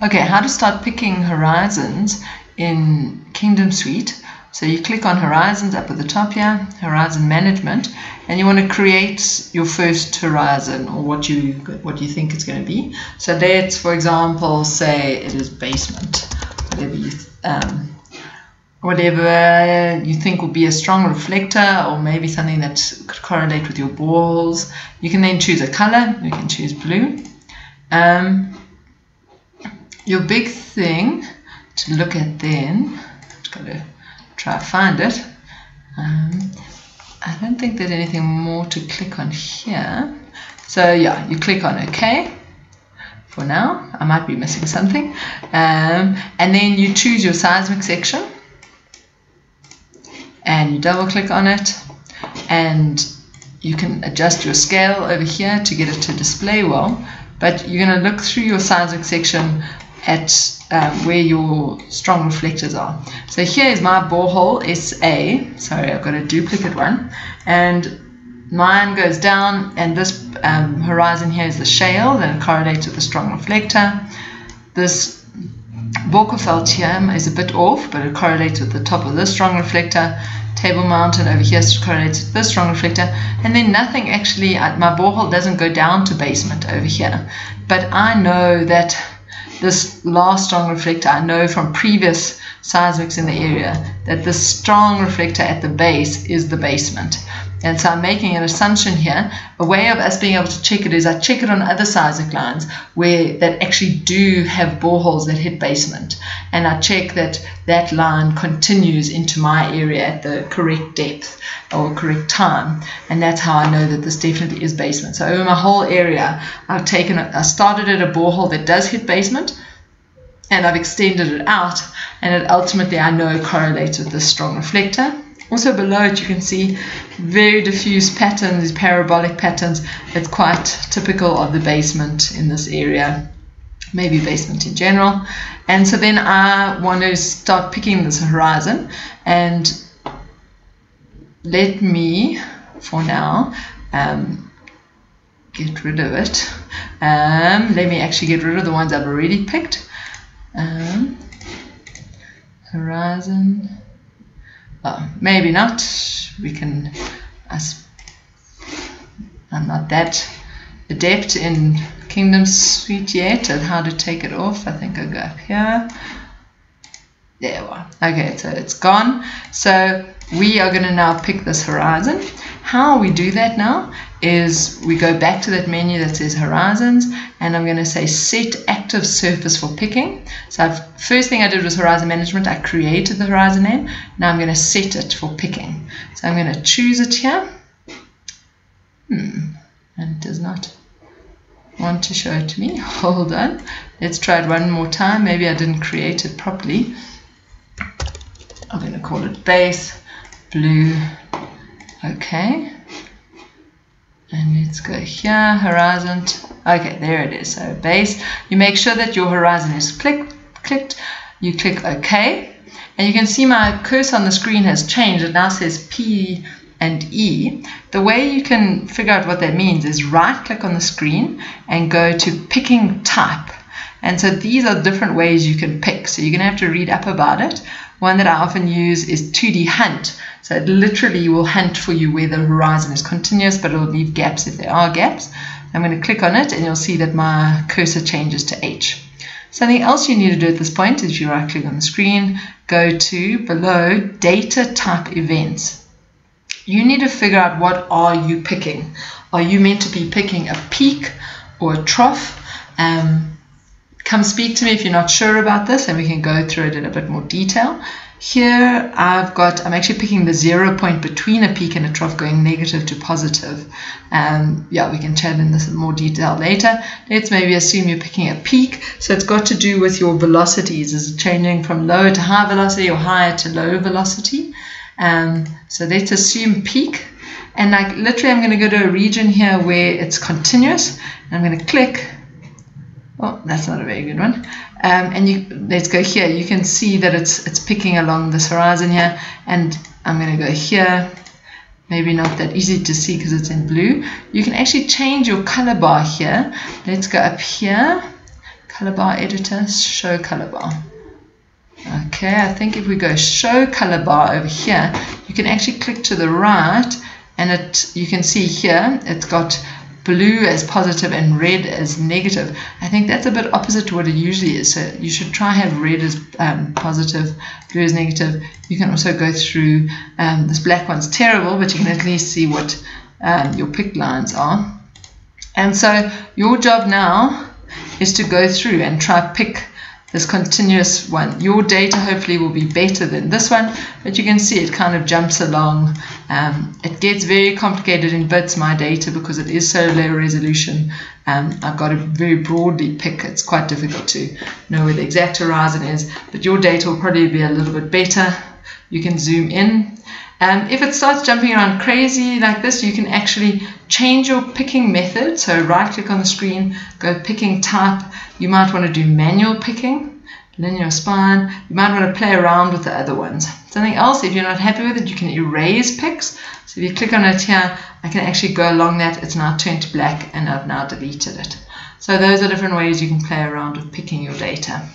Okay, how to start picking horizons in Kingdom Suite. So you click on Horizons up at the top here, Horizon Management, and you want to create your first horizon, or what you think it's going to be. So let's, for example, say it is basement, whatever you think will be a strong reflector, or maybe something that could correlate with your walls. You can then choose a color. You can choose blue. Your big thing to look at then, I've got to try to find it. I don't think there's anything more to click on here. So yeah, you click on OK for now. I might be missing something. And then you choose your seismic section and you double click on it, and you can adjust your scale over here to get it to display well. But you're going to look through your seismic section at where your strong reflectors are. So here is my borehole SA. Sorry, I've got a duplicate one, and mine goes down, and this horizon here is the shale, and it correlates with the strong reflector. This Borkenfeld here is a bit off, but it correlates with the top of this strong reflector. Table Mountain over here correlates with this strong reflector, and then nothing actually, my borehole doesn't go down to basement over here. But I know that this last strong reflector, I know from previous seismics in the area that the strong reflector at the base is the basement. And so I'm making an assumption here. A way of us being able to check it is I check it on other seismic lines that actually do have boreholes that hit basement. And I check that that line continues into my area at the correct depth or correct time. And that's how I know that this definitely is basement. So over my whole area, I started at a borehole that does hit basement, and I've extended it out, and it ultimately I know correlates with this strong reflector. Also below it you can see very diffuse patterns, these parabolic patterns. It's quite typical of the basement in this area, maybe basement in general. And so then I want to start picking this horizon, and let me, for now, get rid of it. Let me actually get rid of the ones I've already picked. Horizon. Maybe not. We can. I'm not that adept in Kingdom Suite yet at how to take it off. I think I'll go up here. There we are. Okay, so it's gone. So we are going to now pick this horizon. How we do that now is we go back to that menu that says horizons, and I'm going to say set active surface for picking. So first thing I did was horizon management. I created the horizon name. Now I'm going to set it for picking. So I'm going to choose it here. And it does not want to show it to me. Hold on. Let's try it one more time. Maybe I didn't create it properly. I'm going to call it base blue. Okay. And let's go here, horizon. Okay, there it is. So base, you make sure that your horizon is clicked. You click OK, and you can see my cursor on the screen has changed. It now says P and E. The way you can figure out what that means is right click on the screen and go to picking type. And so these are different ways you can pick. So you're going to have to read up about it. One that I often use is 2D hunt. So it literally will hunt for you where the horizon is continuous, but it will leave gaps if there are gaps. I'm going to click on it, and you'll see that my cursor changes to H. Something else you need to do at this point is you right click on the screen, go to below data type events. You need to figure out what are you picking. Are you meant to be picking a peak or a trough? Come speak to me if you're not sure about this, and we can go through it in a bit more detail. Here I'm actually picking the 0 point between a peak and a trough going negative to positive. Yeah, we can chat in this in more detail later. Let's maybe assume you're picking a peak. So it's got to do with your velocities. Is it changing from low to high velocity or higher to low velocity? So let's assume peak. And like literally I'm going to go to a region here where it's continuous. And I'm going to click. Oh, that's not a very good one. Let's go here. You can see that it's picking along this horizon here, and I'm going to go here. Maybe not that easy to see because it's in blue. You can actually change your color bar here. Let's go up here, color bar editor, show color bar. Okay, I think if we go show color bar over here, you can actually click to the right, and you can see here it's got blue as positive and red as negative. I think that's a bit opposite to what it usually is. So you should try have red as positive, blue as negative. You can also go through, this black one's terrible, but you can at least see what your pick lines are. And so your job now is to go through and try pick this continuous one. Your data hopefully will be better than this one, but you can see it kind of jumps along. It gets very complicated in bits, my data, because it is so low resolution. I've got to very broadly pick. It's quite difficult to know where the exact horizon is, but your data will probably be a little bit better. You can zoom in. If it starts jumping around crazy like this, you can actually change your picking method. So right click on the screen, go picking type. You might want to do manual picking, linear spine. You might want to play around with the other ones. Something else, if you're not happy with it, you can erase picks. So if you click on it here, I can actually go along that. It's now turned to black and I've now deleted it. So those are different ways you can play around with picking your data.